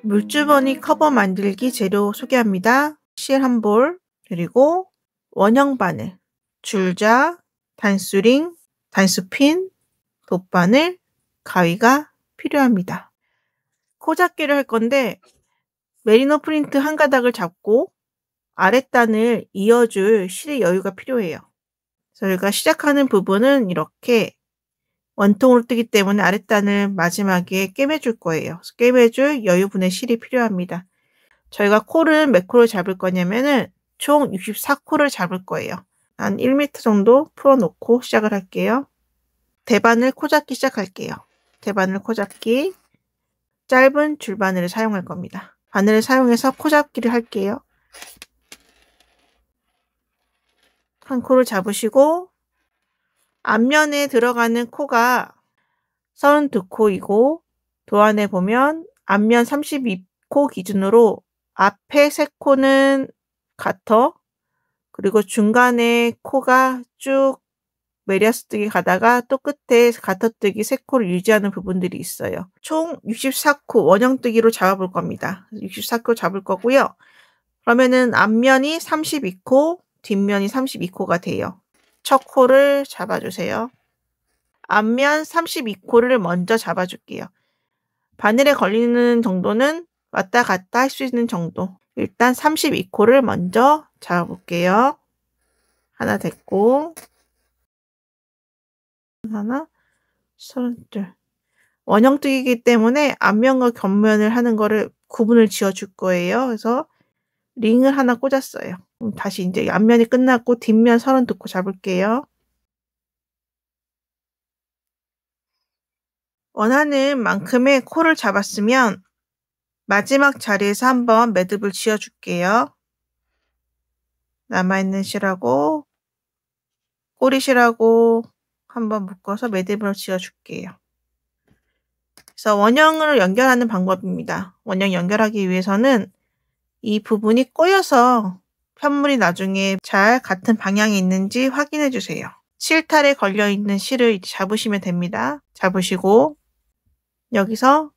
물주머니 커버 만들기 재료 소개합니다. 실 한 볼, 그리고 원형 바늘, 줄자, 단수링, 단수핀, 돗바늘, 가위가 필요합니다. 코 잡기를 할 건데 메리노 프린트 한 가닥을 잡고 아랫단을 이어줄 실의 여유가 필요해요. 저희가 시작하는 부분은 이렇게 원통으로 뜨기 때문에 아랫단을 마지막에 꿰매줄 거예요. 꿰매줄 여유분의 실이 필요합니다. 저희가 콜은 몇 콜을 잡을 거냐면은 총 64콜을 잡을 거예요. 한 1m 정도 풀어놓고 시작을 할게요. 대바늘 코잡기 시작할게요. 대바늘 코잡기, 짧은 줄바늘을 사용할 겁니다. 바늘을 사용해서 코잡기를 할게요. 한 콜을 잡으시고 앞면에 들어가는 코가 32코이고 도안에 보면 앞면 32코 기준으로 앞에 3코는 가터, 그리고 중간에 코가 쭉 메리아스뜨기 가다가 또 끝에 가터뜨기 3코를 유지하는 부분들이 있어요. 총 64코 원형뜨기로 잡아볼 겁니다. 64코 잡을 거고요. 그러면은 앞면이 32코, 뒷면이 32코가 돼요. 첫 코를 잡아주세요. 앞면 32코를 먼저 잡아줄게요. 바늘에 걸리는 정도는 왔다 갔다 할 수 있는 정도. 일단 32코를 먼저 잡아볼게요. 하나 됐고, 하나, 32. 원형뜨기이기 때문에 앞면과 겉면을 하는 거를 구분을 지어줄 거예요. 그래서 링을 하나 꽂았어요. 다시 이제 앞면이 끝났고 뒷면 32코 잡을게요. 원하는 만큼의 코를 잡았으면 마지막 자리에서 한번 매듭을 지어줄게요. 남아있는 실하고 꼬리실하고 한번 묶어서 매듭을 지어줄게요. 그래서 원형을 연결하는 방법입니다. 원형 연결하기 위해서는 이 부분이 꼬여서 편물이 나중에 잘 같은 방향에 있는지 확인해 주세요. 실탈에 걸려있는 실을 잡으시면 됩니다. 잡으시고 여기서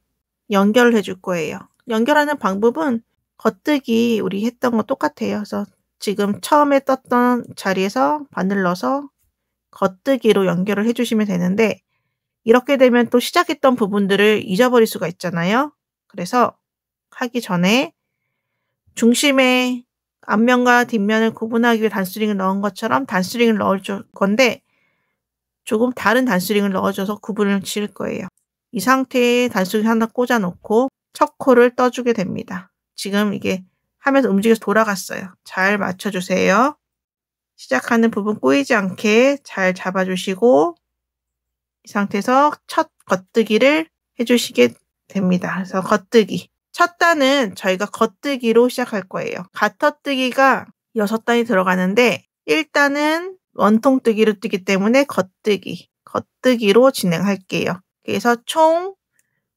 연결을 해줄 거예요. 연결하는 방법은 겉뜨기 우리 했던 거 똑같아요. 그래서 지금 처음에 떴던 자리에서 바늘 넣어서 겉뜨기로 연결을 해주시면 되는데 이렇게 되면 또 시작했던 부분들을 잊어버릴 수가 있잖아요. 그래서 하기 전에 중심에 앞면과 뒷면을 구분하기 위해 단수링을 넣은 것처럼 단수링을 넣어줄 건데 조금 다른 단수링을 넣어줘서 구분을 지을 거예요. 이 상태에 단수링 하나 꽂아놓고 첫 코를 떠주게 됩니다. 지금 이게 하면서 움직여서 돌아갔어요. 잘 맞춰주세요. 시작하는 부분 꼬이지 않게 잘 잡아주시고 이 상태에서 첫 겉뜨기를 해주시게 됩니다. 그래서 겉뜨기. 첫 단은 저희가 겉뜨기로 시작할 거예요. 가터뜨기가 6단이 들어가는데 1단은 원통뜨기로 뜨기 때문에 겉뜨기로 진행할게요. 그래서 총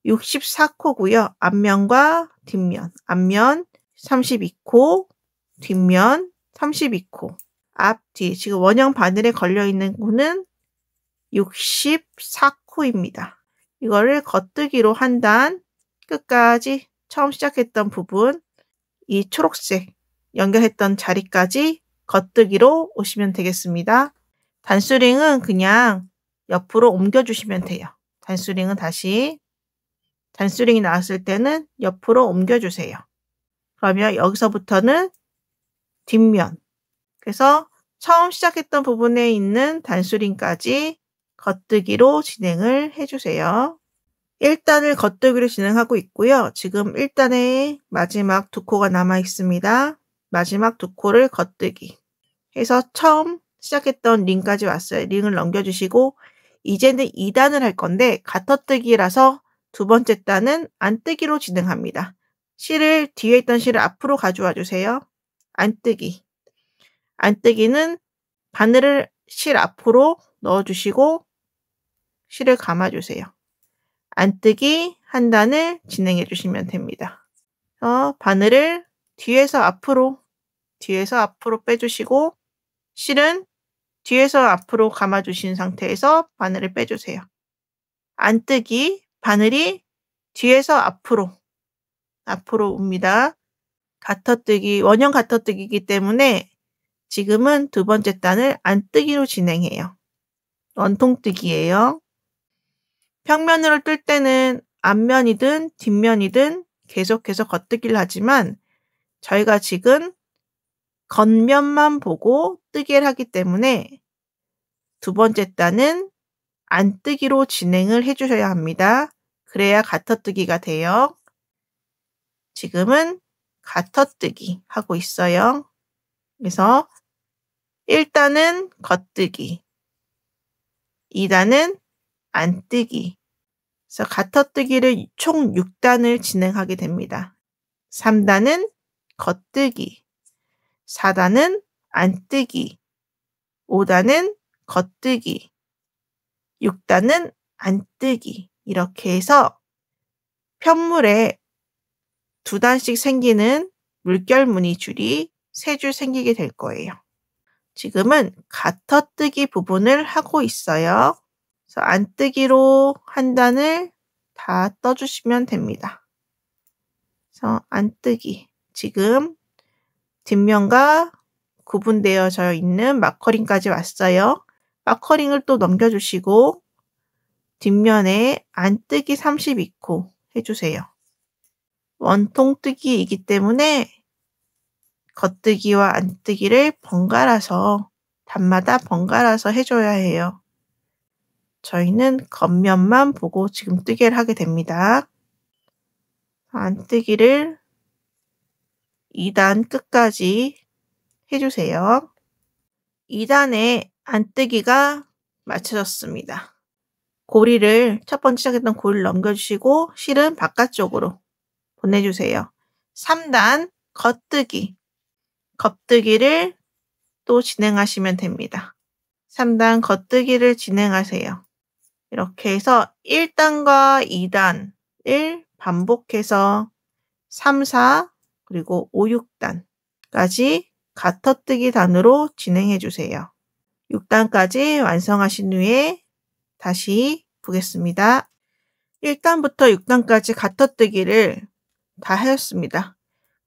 64코고요. 앞면과 뒷면. 앞면 32코, 뒷면 32코. 앞, 뒤. 지금 원형 바늘에 걸려있는 코는 64코입니다. 이거를 겉뜨기로 한 단 끝까지 처음 시작했던 부분, 이 초록색 연결했던 자리까지 겉뜨기로 오시면 되겠습니다. 단수링은 그냥 옆으로 옮겨주시면 돼요. 단수링은 다시 단수링이 나왔을 때는 옆으로 옮겨주세요. 그러면 여기서부터는 뒷면. 그래서 처음 시작했던 부분에 있는 단수링까지 겉뜨기로 진행을 해주세요. 1단을 겉뜨기로 진행하고 있고요. 지금 1단에 마지막 2코가 남아 있습니다. 마지막 2코를 겉뜨기 해서 처음 시작했던 링까지 왔어요. 링을 넘겨주시고 이제는 2단을 할 건데 가터뜨기라서 두 번째 단은 안뜨기로 진행합니다. 실을 뒤에 있던 실을 앞으로 가져와 주세요. 안뜨기. 안뜨기는 바늘을 실 앞으로 넣어주시고 실을 감아주세요. 안뜨기 한 단을 진행해 주시면 됩니다. 바늘을 뒤에서 앞으로 빼주시고 실은 뒤에서 앞으로 감아주신 상태에서 바늘을 빼주세요. 안뜨기, 바늘이 뒤에서 앞으로 앞으로 옵니다. 가터뜨기, 원형 가터뜨기이기 때문에 지금은 두 번째 단을 안뜨기로 진행해요. 원통뜨기예요. 평면으로 뜰 때는 앞면이든 뒷면이든 계속해서 겉뜨기를 하지만 저희가 지금 겉면만 보고 뜨기를 하기 때문에 두 번째 단은 안뜨기로 진행을 해주셔야 합니다. 그래야 가터뜨기가 돼요. 지금은 가터뜨기 하고 있어요. 그래서 1단은 겉뜨기, 2단은 안뜨기. 그래서 가터뜨기를 총 6단을 진행하게 됩니다. 3단은 겉뜨기, 4단은 안뜨기, 5단은 겉뜨기, 6단은 안뜨기. 이렇게 해서 편물에 2단씩 생기는 물결무늬 줄이 3줄 생기게 될 거예요. 지금은 가터뜨기 부분을 하고 있어요. 그래서 안뜨기로 한 단을 다 떠주시면 됩니다. 그래서 안뜨기. 지금 뒷면과 구분되어져 있는 마커링까지 왔어요. 마커링을 또 넘겨주시고 뒷면에 안뜨기 32코 해주세요. 원통뜨기이기 때문에 겉뜨기와 안뜨기를 번갈아서 단마다 번갈아서 해줘야 해요. 저희는 겉면만 보고 지금 뜨개를 하게 됩니다. 안뜨기를 2단 끝까지 해주세요. 2단에 안뜨기가 맞춰졌습니다. 고리를 첫 번째 시작했던 고리를 넘겨주시고 실은 바깥쪽으로 보내주세요. 3단 겉뜨기. 겉뜨기를 또 진행하시면 됩니다. 3단 겉뜨기를 진행하세요. 이렇게 해서 1단과 2단을 반복해서 3, 4 그리고 5, 6단까지 가터뜨기 단으로 진행해 주세요. 6단까지 완성하신 후에 다시 보겠습니다. 1단부터 6단까지 가터뜨기를 다 하였습니다.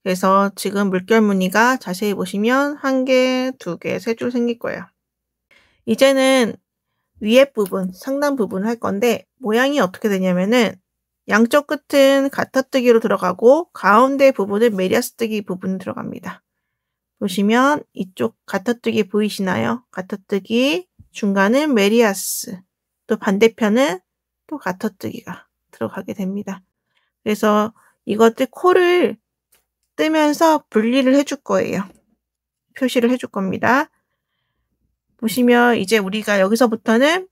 그래서 지금 물결 무늬가 자세히 보시면 1개, 2개, 3줄 생길 거예요. 이제는 위에 부분, 상단 부분을 할 건데 모양이 어떻게 되냐면은 양쪽 끝은 가터뜨기로 들어가고 가운데 부분은 메리아스뜨기 부분 들어갑니다. 보시면 이쪽 가터뜨기 보이시나요? 가터뜨기, 중간은 메리아스, 또 반대편은 또 가터뜨기가 들어가게 됩니다. 그래서 이것들 코를 뜨면서 분리를 해줄 거예요. 표시를 해줄 겁니다. 보시면 이제 우리가 여기서부터는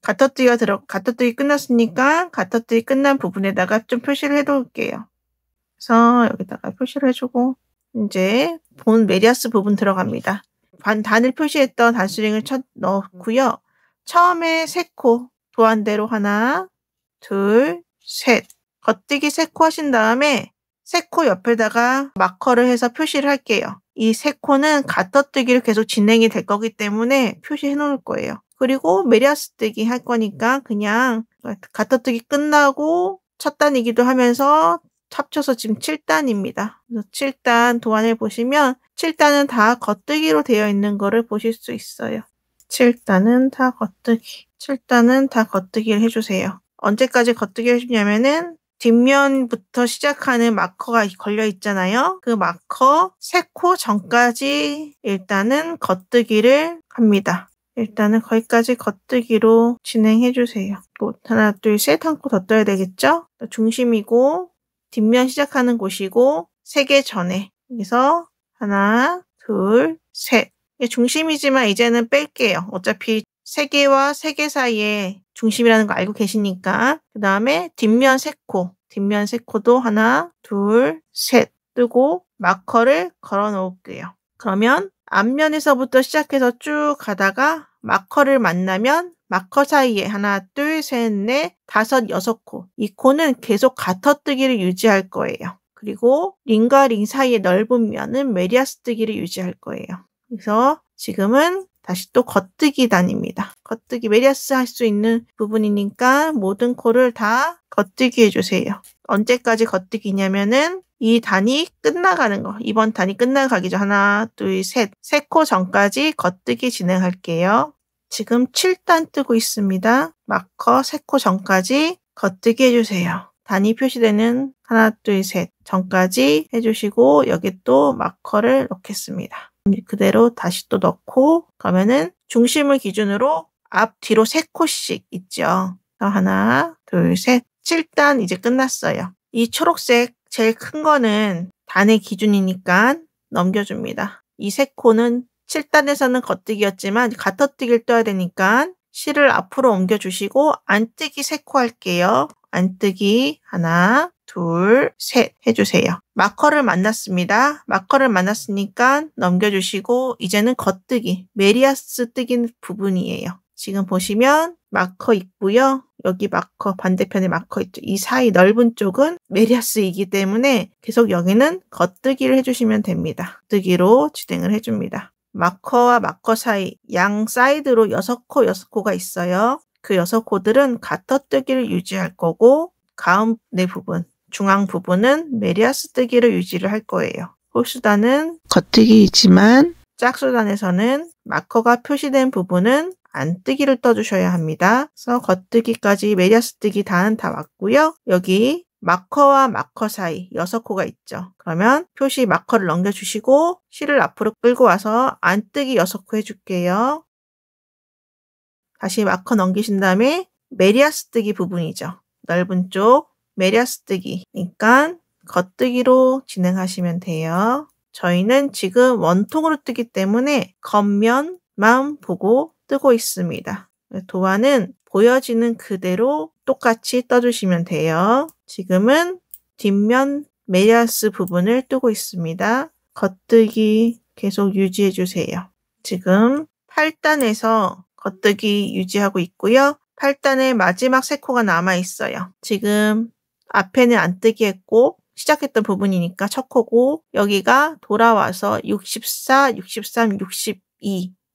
가터뜨기 끝났으니까 가터뜨기 끝난 부분에다가 좀 표시를 해둘게요. 그래서 여기다가 표시를 해주고 이제 본 메리아스 부분 들어갑니다. 단을 표시했던 단스링을 넣고요. 처음에 3코 도안대로 하나, 둘, 셋. 겉뜨기 3코 하신 다음에 3코 옆에다가 마커를 해서 표시를 할게요. 이 3코는 가터뜨기로 계속 진행이 될 거기 때문에 표시해 놓을 거예요. 그리고 메리아스 뜨기 할 거니까 그냥 가터뜨기 끝나고 첫 단이기도 하면서 합쳐서 지금 7단입니다. 그래서 7단 도안을 보시면 7단은 다 겉뜨기로 되어 있는 거를 보실 수 있어요. 7단은 다 겉뜨기. 7단은 다 겉뜨기를 해주세요. 언제까지 겉뜨기를 해주냐면은 뒷면부터 시작하는 마커가 걸려 있잖아요. 그 마커 3코 전까지 일단은 겉뜨기를 합니다. 일단은 거기까지 겉뜨기로 진행해주세요. 또 하나, 둘, 셋 한 코 더 떠야 되겠죠? 중심이고 뒷면 시작하는 곳이고 3개 전에 여기서 하나, 둘, 셋. 이게 중심이지만 이제는 뺄게요. 어차피 3개와 3개 사이에 중심이라는 거 알고 계시니까. 그 다음에 뒷면 3코. 뒷면 3코도 하나, 둘, 셋 뜨고 마커를 걸어 놓을게요. 그러면 앞면에서부터 시작해서 쭉 가다가 마커를 만나면 마커 사이에 하나, 둘, 셋, 넷, 5, 6코. 이 코는 계속 가터뜨기를 유지할 거예요. 그리고 링과 링 사이의 넓은 면은 메리아스 뜨기를 유지할 거예요. 그래서 지금은 다시 또 겉뜨기 단입니다. 겉뜨기 메리아스 할 수 있는 부분이니까 모든 코를 다 겉뜨기 해주세요. 언제까지 겉뜨기냐면은 이 단이 끝나가는 거. 이번 단이 끝나가기 전 하나, 둘, 셋. 3코 전까지 겉뜨기 진행할게요. 지금 7단 뜨고 있습니다. 마커 3코 전까지 겉뜨기 해주세요. 단이 표시되는 하나, 둘, 셋 전까지 해주시고 여기 또 마커를 넣겠습니다. 그대로 다시 또 넣고 그러면은 중심을 기준으로 앞, 뒤로 3코씩 있죠. 하나, 둘, 셋. 7단 이제 끝났어요. 이 초록색 제일 큰 거는 단의 기준이니까 넘겨줍니다. 이 3코는 7단에서는 겉뜨기였지만 겉뜨기를 떠야 되니까 실을 앞으로 옮겨주시고 안뜨기 3코 할게요. 안뜨기 하나, 둘, 셋 해주세요. 마커를 만났습니다. 마커를 만났으니까 넘겨주시고 이제는 겉뜨기, 메리아스 뜨기 부분이에요. 지금 보시면 마커 있고요. 여기 마커, 반대편에 마커 있죠. 이 사이 넓은 쪽은 메리아스이기 때문에 계속 여기는 겉뜨기를 해주시면 됩니다. 겉뜨기로 진행을 해줍니다. 마커와 마커 사이 양 사이드로 6코, 6코가 있어요. 그 6코들은 겉뜨기를 유지할 거고 가운데 부분, 중앙 부분은 메리아스 뜨기를 유지를 할 거예요. 홀수단은 겉뜨기이지만 짝수단에서는 마커가 표시된 부분은 안뜨기를 떠주셔야 합니다. 그래서 겉뜨기까지 메리아스 뜨기 단은 다 왔고요. 여기 마커와 마커 사이 6코가 있죠. 그러면 표시 마커를 넘겨주시고 실을 앞으로 끌고 와서 안뜨기 6코 해줄게요. 다시 마커 넘기신 다음에 메리아스 뜨기 부분이죠. 넓은 쪽 메리아스 뜨기. 그러니까 겉뜨기로 진행하시면 돼요. 저희는 지금 원통으로 뜨기 때문에 겉면만 보고 뜨고 있습니다. 도안은 보여지는 그대로 똑같이 떠주시면 돼요. 지금은 뒷면 메리아스 부분을 뜨고 있습니다. 겉뜨기 계속 유지해 주세요. 지금 8단에서 겉뜨기 유지하고 있고요. 8단의 마지막 3코가 남아있어요. 지금 앞에는 안뜨기 했고 시작했던 부분이니까 첫 코고 여기가 돌아와서 64, 63,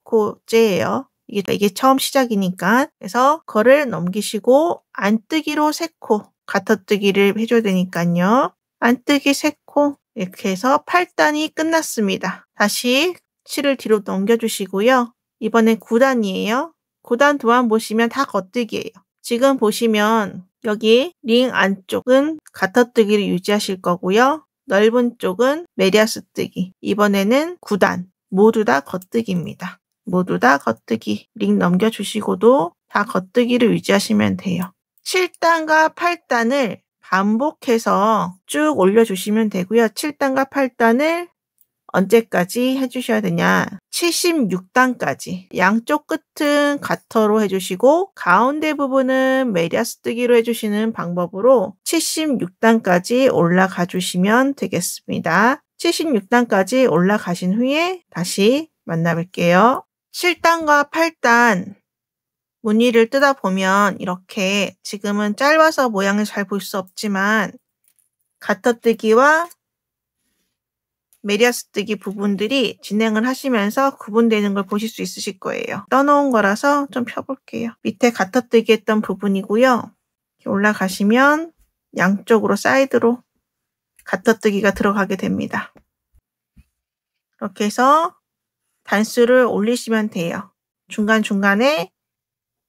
62코째예요. 이게 처음 시작이니까. 그래서 거를 넘기시고 안뜨기로 3코, 겉뜨기를 해줘야 되니까요. 안뜨기 3코 이렇게 해서 8단이 끝났습니다. 다시 실을 뒤로 넘겨주시고요. 이번엔 9단이에요. 9단 도안 보시면 다 겉뜨기예요. 지금 보시면 여기 링 안쪽은 겉뜨기를 유지하실 거고요. 넓은 쪽은 메리아스 뜨기. 이번에는 9단 모두 다 겉뜨기입니다. 모두 다 겉뜨기. 링 넘겨주시고도 다 겉뜨기를 유지하시면 돼요. 7단과 8단을 반복해서 쭉 올려주시면 되고요. 7단과 8단을 언제까지 해주셔야 되냐? 76단까지. 양쪽 끝은 가터로 해주시고 가운데 부분은 메리아스 뜨기로 해주시는 방법으로 76단까지 올라가 주시면 되겠습니다. 76단까지 올라가신 후에 다시 만나뵐게요. 7단과 8단 무늬를 뜯어 보면 이렇게 지금은 짧아서 모양을 잘 볼 수 없지만 가터뜨기와 메리아스 뜨기 부분들이 진행을 하시면서 구분되는 걸 보실 수 있으실 거예요. 떠놓은 거라서 좀 펴볼게요. 밑에 가터뜨기 했던 부분이고요. 이렇게 올라가시면 양쪽으로 사이드로 가터뜨기가 들어가게 됩니다. 이렇게 해서 단수를 올리시면 돼요. 중간중간에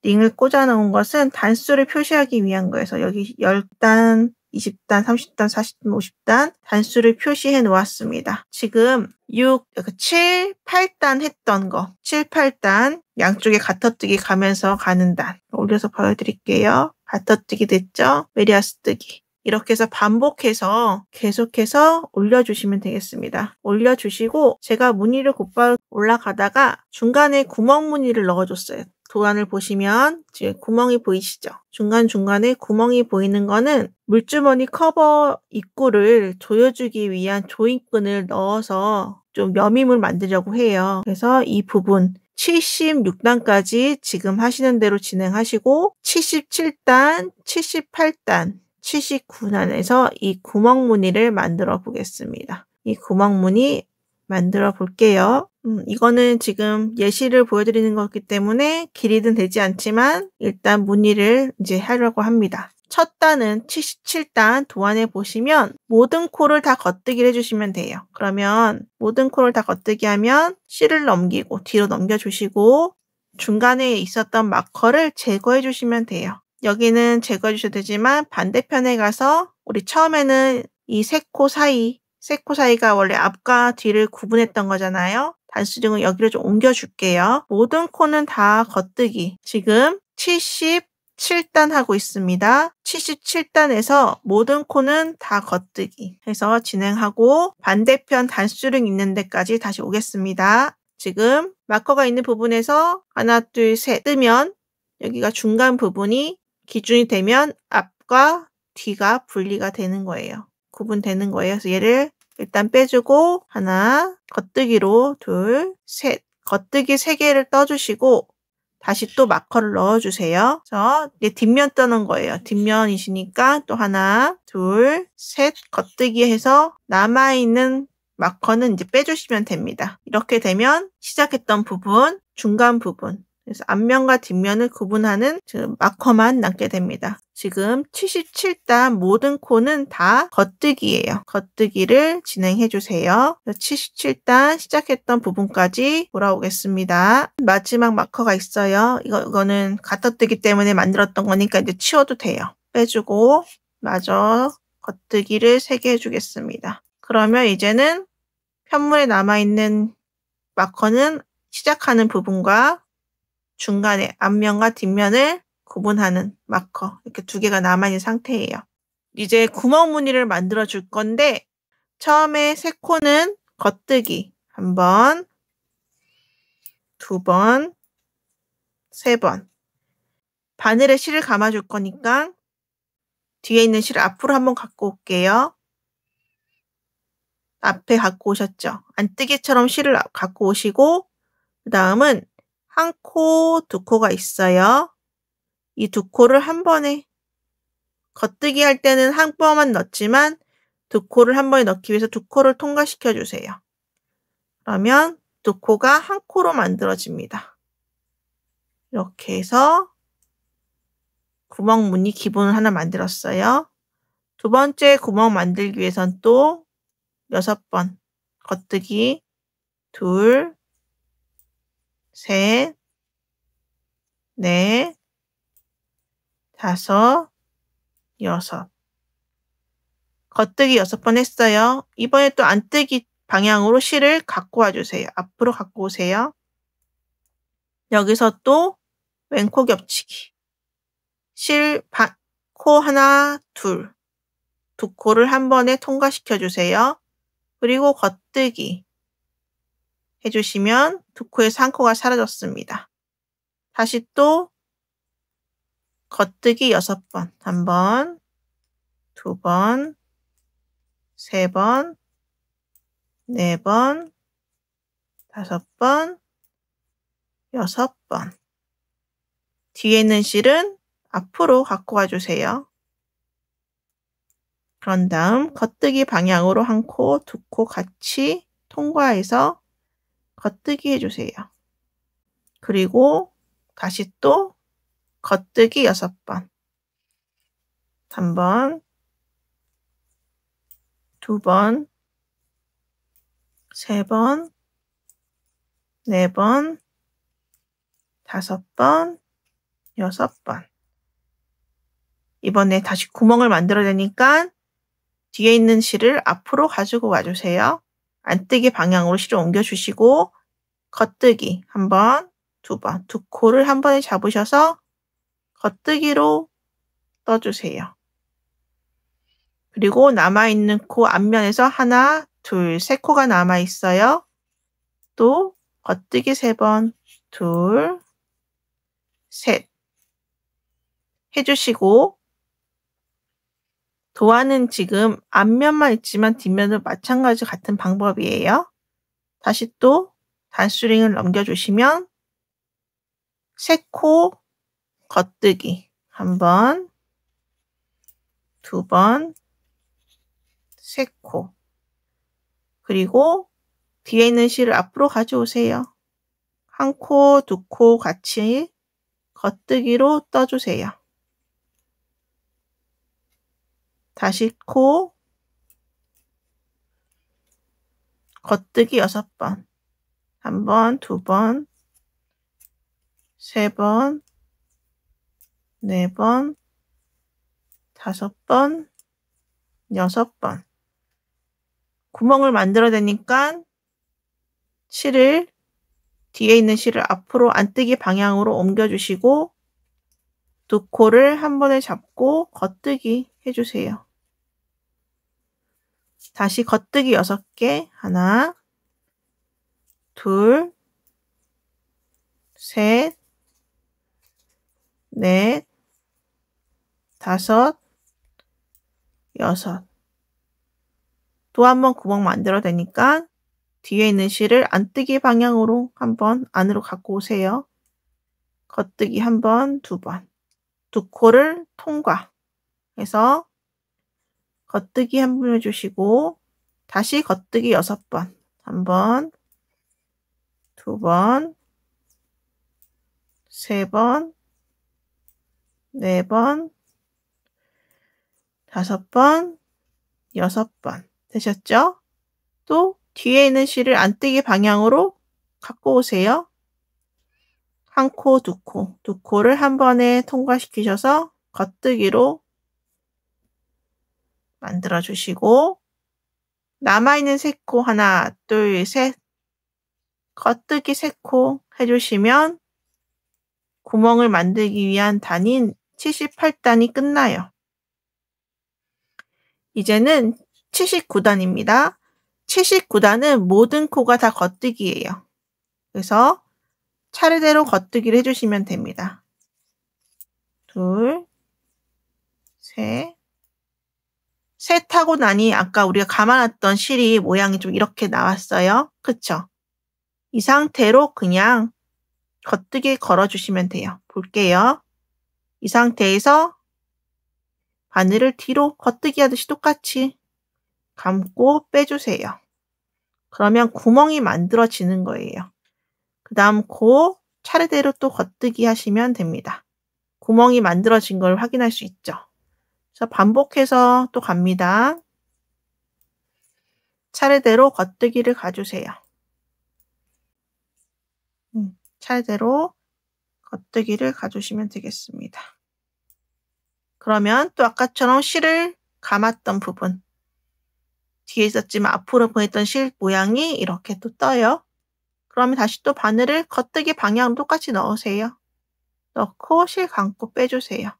링을 꽂아 놓은 것은 단수를 표시하기 위한 거예요. 그래서 여기 10단, 20단, 30단, 40단, 50단 단수를 표시해 놓았습니다. 지금 6, 7, 8단 했던 거 7, 8단 양쪽에 가터뜨기 가면서 가는 단 올려서 보여드릴게요. 가터뜨기 됐죠? 메리아스 뜨기. 이렇게 해서 반복해서 계속해서 올려주시면 되겠습니다. 올려주시고 제가 무늬를 곧바로 올라가다가 중간에 구멍 무늬를 넣어줬어요. 도안을 보시면 지금 구멍이 보이시죠? 중간중간에 구멍이 보이는 거는 물주머니 커버 입구를 조여주기 위한 조인끈을 넣어서 좀 여밈을 만들려고 해요. 그래서 이 부분 76단까지 지금 하시는 대로 진행하시고 77단, 78단, 79단에서 이 구멍 무늬를 만들어 보겠습니다. 이 구멍 무늬 만들어 볼게요. 이거는 지금 예시를 보여드리는 거기 때문에 길이는 되지 않지만 일단 무늬를 이제 하려고 합니다. 첫 단은 77단 도안에 보시면 모든 코를 다 겉뜨기를 해주시면 돼요. 그러면 모든 코를 다 겉뜨기 하면 실을 넘기고 뒤로 넘겨주시고 중간에 있었던 마커를 제거해 주시면 돼요. 여기는 제거해 주셔도 되지만 반대편에 가서 우리 처음에는 이 세 코 사이가 원래 앞과 뒤를 구분했던 거잖아요. 단수등을 여기를 좀 옮겨줄게요. 모든 코는 다 겉뜨기. 지금 77단 하고 있습니다. 77단에서 모든 코는 다 겉뜨기 해서 진행하고 반대편 단수등 있는 데까지 다시 오겠습니다. 지금 마커가 있는 부분에서 하나, 둘, 셋 뜨면 여기가 중간 부분이 기준이 되면 앞과 뒤가 분리가 되는 거예요. 구분되는 거예요. 그래서 얘를 일단 빼주고 하나, 겉뜨기로 둘, 셋. 겉뜨기 3개를 떠주시고 다시 또 마커를 넣어주세요. 그래서 이제 뒷면 떠는 거예요. 뒷면이시니까 또 하나, 둘, 셋 겉뜨기 해서 남아있는 마커는 이제 빼주시면 됩니다. 이렇게 되면 시작했던 부분, 중간 부분, 그래서 앞면과 뒷면을 구분하는 지금 마커만 남게 됩니다. 지금 77단 모든 코는 다 겉뜨기예요. 겉뜨기를 진행해 주세요. 77단 시작했던 부분까지 돌아오겠습니다. 마지막 마커가 있어요. 이거는 가터뜨기 때문에 만들었던 거니까 이제 치워도 돼요. 빼주고 마저 겉뜨기를 3개 해주겠습니다. 그러면 이제는 편물에 남아있는 마커는 시작하는 부분과 중간에 앞면과 뒷면을 구분하는 마커 이렇게 2개가 남아있는 상태예요. 이제 구멍 무늬를 만들어 줄 건데 처음에 3코는 겉뜨기 1번, 2번, 3번. 바늘에 실을 감아 줄 거니까 뒤에 있는 실을 앞으로 한번 갖고 올게요. 앞에 갖고 오셨죠? 안뜨기처럼 실을 갖고 오시고 그 다음은 1코, 2코가 있어요. 이 2코를 한 번에 겉뜨기 할 때는 한 번만 넣지만 2코를 한 번에 넣기 위해서 2코를 통과시켜 주세요. 그러면 2코가 1코로 만들어집니다. 이렇게 해서 구멍 무늬 기본을 하나 만들었어요. 2번째 구멍 만들기 위해선 또 6번 겉뜨기 2, 셋, 넷, 5, 6. 겉뜨기 6번 했어요. 이번에 또 안뜨기 방향으로 실을 갖고 와주세요. 앞으로 갖고 오세요. 여기서 또 왼코 겹치기. 코 하나, 둘. 2코를 한 번에 통과시켜 주세요. 그리고 겉뜨기 해주시면 2코에서 1코가 사라졌습니다. 다시 또 겉뜨기 6번. 1번, 2번, 3번, 4번, 5번, 6번. 뒤에 있는 실은 앞으로 갖고 와주세요. 그런 다음 겉뜨기 방향으로 1코, 2코 같이 통과해서 겉뜨기 해주세요. 그리고 다시 또 겉뜨기 6번. 1번, 2번, 3번, 4번, 5번, 6번. 이번에 다시 구멍을 만들어야 되니까 뒤에 있는 실을 앞으로 가지고 와주세요. 안뜨기 방향으로 실을 옮겨주시고 겉뜨기 1번, 2번, 2코를 한 번에 잡으셔서 겉뜨기로 떠주세요. 그리고 남아있는 코 앞면에서 하나, 둘, 3코가 남아있어요. 또 겉뜨기 3번, 둘, 셋 해주시고 도안은 지금 앞면만 있지만 뒷면도 마찬가지 같은 방법이에요. 다시 또 단수링을 넘겨주시면 3코 겉뜨기 1번, 2번, 3코 그리고 뒤에 있는 실을 앞으로 가져오세요. 1코, 2코 같이 겉뜨기로 떠주세요. 다시 코, 겉뜨기 6번. 1번, 2번, 3번, 4번, 5번, 6번. 구멍을 만들어내니까 실을, 뒤에 있는 실을 앞으로 안뜨기 방향으로 옮겨주시고 두 코를 한 번에 잡고 겉뜨기 해주세요. 다시 겉뜨기 6개. 하나, 둘, 셋, 넷, 5, 6. 또 한 번 구멍 만들어내니까 뒤에 있는 실을 안뜨기 방향으로 한번 안으로 갖고 오세요. 겉뜨기 1번, 2번. 두 코를 통과해서 겉뜨기 1번 해주시고 다시 겉뜨기 6번. 1번, 2번, 3번, 4번, 5번, 6번. 되셨죠? 또 뒤에 있는 실을 안뜨기 방향으로 갖고 오세요. 한 코, 두 코를 한 번에 통과시키셔서 겉뜨기로 만들어 주시고 남아있는 3코 하나, 둘, 셋 겉뜨기 3코 해주시면 구멍을 만들기 위한 단인 78단이 끝나요. 이제는 79단입니다. 79단은 모든 코가 다 겉뜨기예요. 그래서 차례대로 겉뜨기를 해주시면 됩니다. 둘, 셋 하고 나니 아까 우리가 감아놨던 실이 모양이 좀 이렇게 나왔어요. 그쵸? 이 상태로 그냥 겉뜨기 걸어주시면 돼요. 볼게요. 이 상태에서 바늘을 뒤로 겉뜨기 하듯이 똑같이 감고 빼주세요. 그러면 구멍이 만들어지는 거예요. 그 다음 코 차례대로 또 겉뜨기 하시면 됩니다. 구멍이 만들어진 걸 확인할 수 있죠. 그래서 반복해서 또 갑니다. 차례대로 겉뜨기를 가주세요. 차례대로 겉뜨기를 가주시면 되겠습니다. 그러면 또 아까처럼 실을 감았던 부분, 뒤에 있었지만 앞으로 보냈던 실 모양이 이렇게 또 떠요. 그러면 다시 또 바늘을 겉뜨기 방향으로 똑같이 넣으세요. 넣고 실 감고 빼주세요.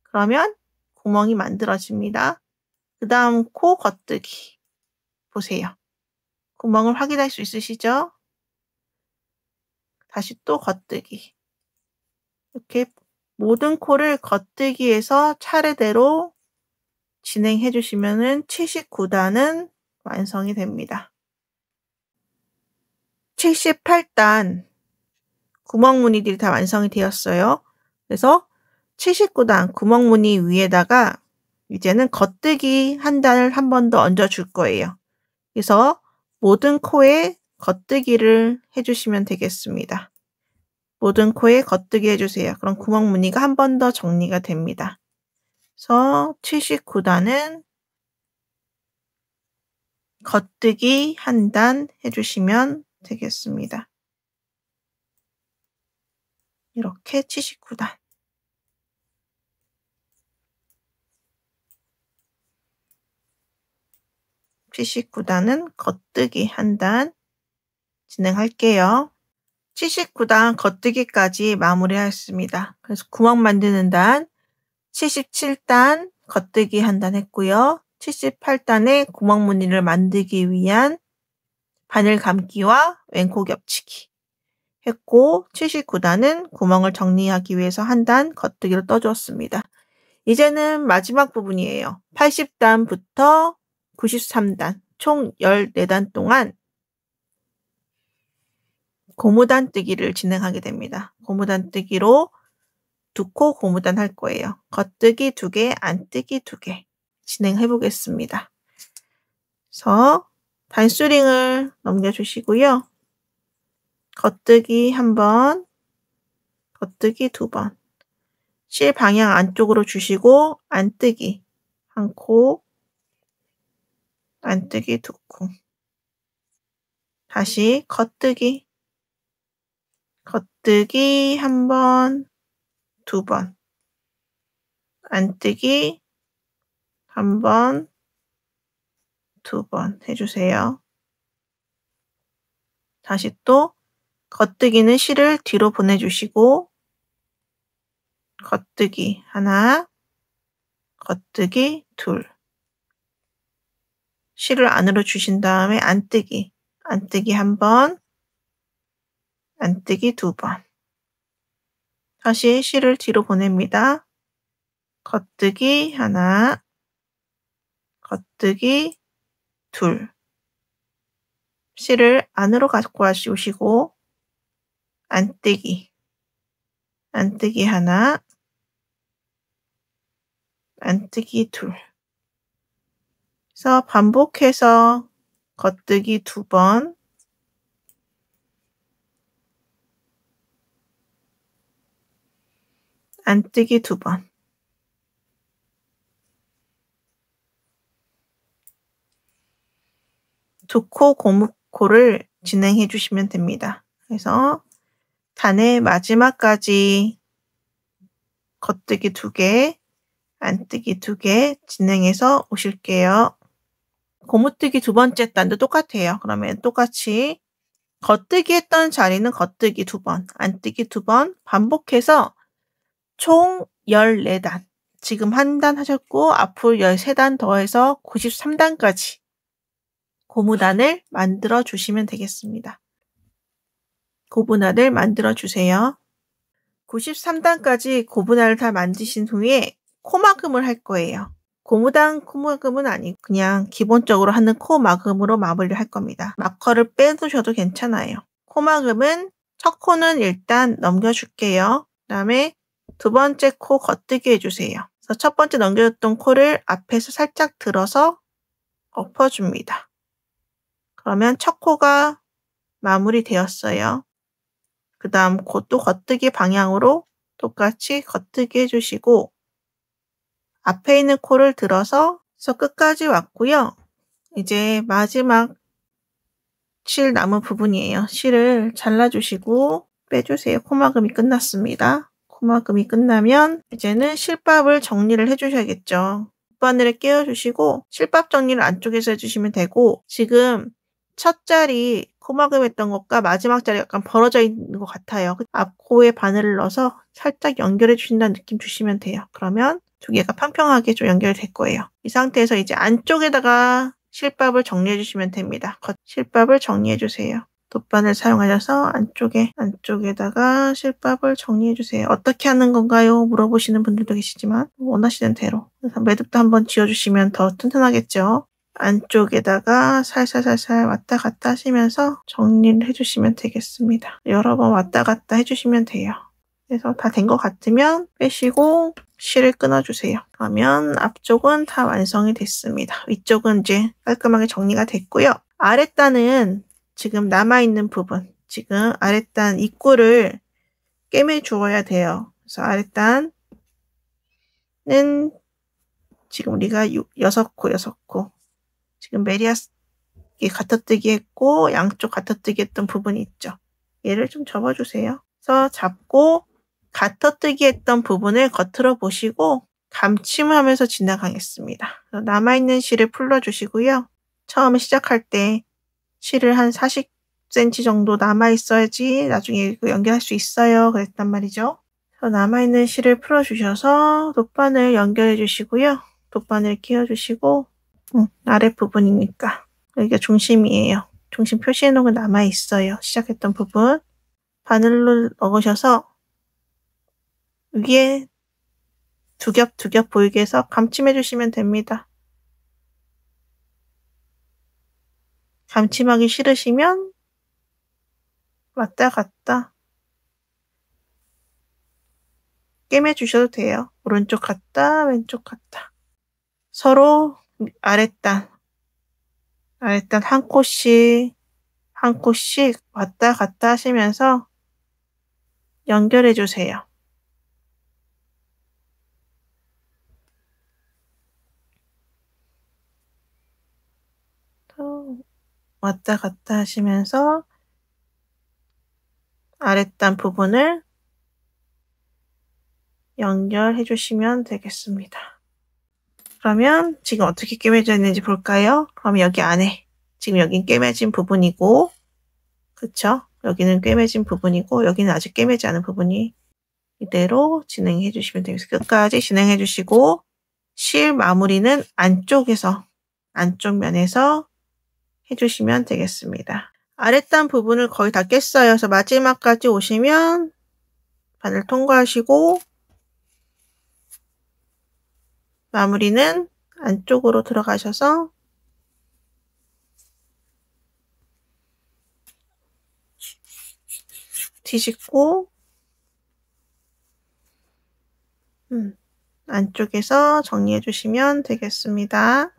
그러면 구멍이 만들어집니다. 그 다음 코 겉뜨기 보세요. 구멍을 확인할 수 있으시죠? 다시 또 겉뜨기. 이렇게 모든 코를 겉뜨기해서 차례대로 진행해 주시면 79단은 완성이 됩니다. 78단 구멍무늬들이 다 완성이 되었어요. 그래서 79단 구멍무늬 위에다가 이제는 겉뜨기 한 단을 한 번 더 얹어 줄 거예요. 그래서 모든 코에 겉뜨기를 해주시면 되겠습니다. 모든 코에 겉뜨기 해주세요. 그럼 구멍무늬가 한 번 더 정리가 됩니다. 그래서 79단은 겉뜨기 한 단 해주시면 되겠습니다. 이렇게 79단. (79단은) 겉뜨기 한 단 진행할게요. 79단 겉뜨기까지 마무리하였습니다. 그래서 구멍 만드는 단 77단 겉뜨기 한 단 했고요. 78단의 구멍무늬를 만들기 위한 바늘 감기와 왼코 겹치기 했고 79단은 구멍을 정리하기 위해서 한 단 겉뜨기로 떠주었습니다. 이제는 마지막 부분이에요. 80단부터 93단 총 14단 동안 고무단뜨기를 진행하게 됩니다. 고무단뜨기로 2코 고무단 할 거예요. 겉뜨기 2개, 안뜨기 2개 진행해 보겠습니다. 그래서 단수링을 넘겨주시고요. 겉뜨기 1번, 겉뜨기 2번. 실 방향 안쪽으로 주시고 안뜨기 한 코, 안뜨기 두 코. 다시 겉뜨기, 겉뜨기 한 번, 두 번. 안뜨기 한 번, 두 번 해주세요. 다시 또 겉뜨기는 실을 뒤로 보내주시고 겉뜨기 하나, 겉뜨기 둘. 실을 안으로 주신 다음에 안뜨기 한 번, 안뜨기 두 번. 다시 실을 뒤로 보냅니다. 겉뜨기 하나, 겉뜨기 둘. 실을 안으로 갖고 오시고 안뜨기 하나, 안뜨기 둘. 그래서 반복해서 겉뜨기 두 번, 안뜨기 두 번. 두 코 고무코를 진행해 주시면 됩니다. 그래서 단의 마지막까지 겉뜨기 두 개, 안뜨기 두 개 진행해서 오실게요. 고무뜨기 두 번째 단도 똑같아요. 그러면 똑같이 겉뜨기 했던 자리는 겉뜨기 두 번, 안뜨기 두 번 반복해서 총 14단. 지금 한 단 하셨고 앞으로 13단 더해서 93단까지 고무단을 만들어 주시면 되겠습니다. 고분할을 만들어 주세요. 93단까지 고분할을 다 만드신 후에 코막음을 할 거예요. 고무단 코막음은 아니고 그냥 기본적으로 하는 코막음으로 마무리를 할 겁니다. 마커를 빼두셔도 괜찮아요. 코막음은 첫 코는 일단 넘겨줄게요. 그 다음에 두 번째 코 겉뜨기 해주세요. 그래서 첫 번째 넘겨줬던 코를 앞에서 살짝 들어서 엎어줍니다. 그러면 첫 코가 마무리되었어요. 그 다음 또 겉뜨기 방향으로 똑같이 겉뜨기 해주시고 앞에 있는 코를 들어서 끝까지 왔고요. 이제 마지막 실 남은 부분이에요. 실을 잘라주시고 빼주세요. 코막음이 끝났습니다. 코막음이 끝나면 이제는 실밥을 정리를 해주셔야겠죠. 바늘을 끼워주시고 실밥 정리를 안쪽에서 해주시면 되고 지금 첫 자리 코막음 했던 것과 마지막 자리 약간 벌어져 있는 것 같아요. 앞코에 바늘을 넣어서 살짝 연결해 주신다는 느낌 주시면 돼요. 그러면 두 개가 평평하게 좀 연결될 거예요. 이 상태에서 이제 안쪽에다가 실밥을 정리해 주시면 됩니다. 실밥을 정리해 주세요. 돗바늘 사용하셔서 안쪽에다가 실밥을 정리해 주세요. 어떻게 하는 건가요? 물어보시는 분들도 계시지만 원하시는 대로. 그래서 매듭도 한번 지어주시면 더 튼튼하겠죠. 안쪽에다가 살살살살 왔다 갔다 하시면서 정리를 해주시면 되겠습니다. 여러 번 왔다 갔다 해주시면 돼요. 그래서 다 된 것 같으면 빼시고 실을 끊어주세요. 그러면 앞쪽은 다 완성이 됐습니다. 위쪽은 이제 깔끔하게 정리가 됐고요. 아랫단은 지금 남아있는 부분, 지금 아랫단 입구를 꿰매 주어야 돼요. 그래서 아랫단은 지금 우리가 6코 지금 메리아스 가터뜨기 했고 양쪽 가터뜨기 했던 부분이 있죠. 얘를 좀 접어주세요. 그래서 잡고 가터뜨기 했던 부분을 겉으로 보시고 감침하면서 지나가겠습니다. 남아있는 실을 풀러주시고요. 처음에 시작할 때 실을 한 40cm 정도 남아있어야지 나중에 연결할 수 있어요. 그랬단 말이죠. 그래서 남아있는 실을 풀어주셔서 돗바늘 연결해 주시고요. 돗바늘 끼워주시고 아랫부분이니까 여기가 중심이에요. 중심 표시해 놓은 거 남아있어요. 시작했던 부분 바늘로 넣으셔서 위에 두 겹 보이게 해서 감침해 주시면 됩니다. 감침하기 싫으시면 왔다 갔다 꿰매 주셔도 돼요. 오른쪽 갔다 왼쪽 갔다. 서로 아랫단 한 코씩 왔다 갔다 하시면서 연결해 주세요. 왔다 갔다 하시면서 아랫단 부분을 연결해 주시면 되겠습니다. 그러면 지금 어떻게 꿰매져 있는지 볼까요? 그럼 여기 안에 지금 여긴 꿰매진 부분이고, 그쵸? 여기는 꿰매진 부분이고, 여기는 아직 꿰매지 않은 부분이 이대로 진행해 주시면 되겠습니다. 끝까지 진행해 주시고, 실 마무리는 안쪽에서, 안쪽 면에서 해주시면 되겠습니다. 아랫단 부분을 거의 다 깼어요. 그래서 마지막까지 오시면 바늘 통과하시고, 마무리는 안쪽으로 들어가셔서 뒤집고 안쪽에서 정리해 주시면 되겠습니다.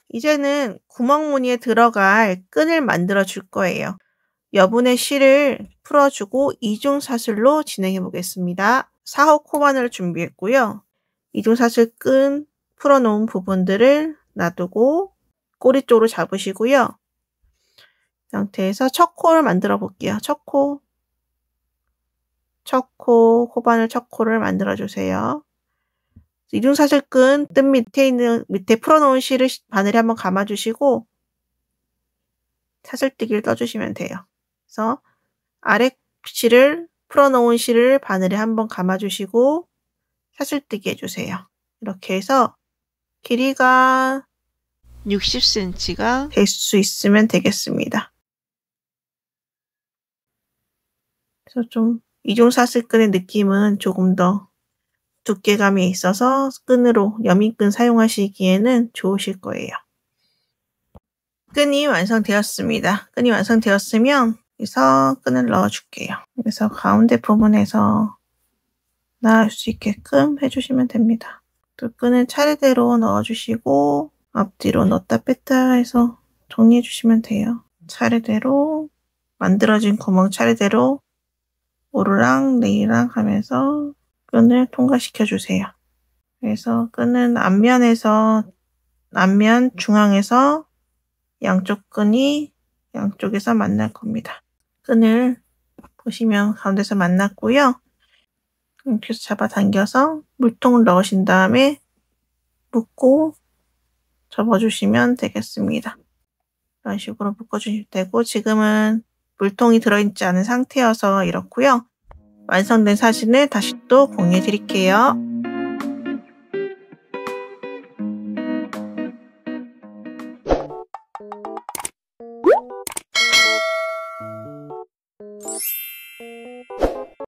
이제는 구멍무늬에 들어갈 끈을 만들어 줄 거예요. 여분의 실을 풀어주고 이중사슬로 진행해 보겠습니다. 4호 코바늘을 준비했고요. 이중사슬 끈 풀어놓은 부분들을 놔두고 꼬리 쪽으로 잡으시고요. 이 상태에서 첫 코를 만들어 볼게요. 첫 코, 코바늘 첫 코를 만들어 주세요. 이중사슬 끈 뜬 밑에 풀어놓은 실을 바늘에 한번 감아주시고 사슬뜨기를 떠주시면 돼요. 그래서 아래 실을 풀어놓은 실을 바늘에 한번 감아주시고 사슬뜨기 해주세요. 이렇게 해서 길이가 60cm가 될 수 있으면 되겠습니다. 그래서 좀 이중사슬끈의 느낌은 조금 더 두께감이 있어서 끈으로 여민끈 사용하시기에는 좋으실 거예요. 끈이 완성되었습니다. 끈이 완성되었으면 여기서 끈을 넣어줄게요. 그래서 가운데 부분에서 나올 수 있게끔 해주시면 됩니다. 또 끈을 차례대로 넣어주시고 앞뒤로 넣었다 뺐다 해서 정리해 주시면 돼요. 차례대로 만들어진 구멍 차례대로 오르락 내리락 하면서 끈을 통과시켜 주세요. 그래서 끈은 앞면 중앙에서 양쪽 끈이 양쪽에서 만날 겁니다. 끈을 보시면 가운데서 만났고요. 이렇게 잡아당겨서 물통을 넣으신 다음에 묶고 접어주시면 되겠습니다. 이런 식으로 묶어주시면 되고 지금은 물통이 들어있지 않은 상태여서 이렇고요. 완성된 사진을 다시 또 공유해 드릴게요.